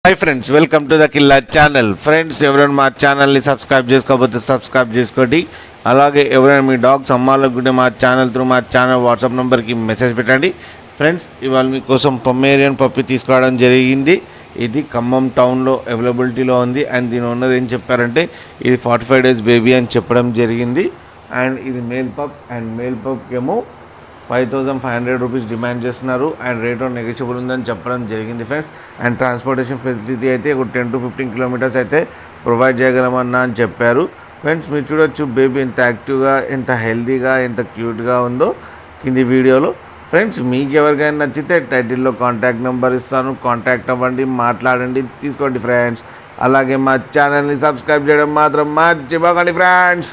Hi friends, welcome to the Killa channel. Friends, ఎవరైనా మా ఛానల్ని సబ్స్క్రైబ్ చేసుకోకపోతే సబ్స్క్రైబ్ చేసుకోండి. అలాగే ఎవరైనా మీ డాగ్స్ అమ్మాలనుకుంటే మా ఛానల్ వాట్సాప్ నెంబర్కి మెసేజ్ పెట్టండి. ఫ్రెండ్స్, ఇవాళ మీకోసం పొమేరియన్ పప్పి తీసుకురావడం జరిగింది. ఇది ఖమ్మం టౌన్లో అవైలబిలిటీలో ఉంది. అండ్ దీని ఓనర్ ఏం చెప్పారంటే ఇది 45 days బేబీ అని చెప్పడం జరిగింది. అండ్ ఇది మేల్ పప్కి ఏమో 5500 రూపీస్ డిమాండ్ చేస్తున్నారు. అండ్ రేట్ నెగోషియబుల్ ఉందని చెప్పడం జరిగింది ఫ్రెండ్స్. అండ్ ట్రాన్స్పోర్టేషన్ ఫెసిలిటీ అయితే ఒక 10 to 15 kilometers అయితే ప్రొవైడ్ చేయగలమన్నా అని చెప్పారు. ఫ్రెండ్స్, మీరు చూడొచ్చు బేబీ ఎంత యాక్టివ్గా, ఎంత హెల్తీగా, ఎంత క్యూట్గా ఉందో కింది వీడియోలో. ఫ్రెండ్స్, మీకు ఎవరికైనా నచ్చితే టైటిల్లో కాంటాక్ట్ నెంబర్ ఇస్తాను, కాంటాక్ట్ అవ్వండి, మాట్లాడండి, తీసుకోండి ఫ్రెండ్స్. అలాగే మా ఛానల్ని సబ్స్క్రైబ్ చేయడం మాత్రం మర్చిపోకండి ఫ్రెండ్స్.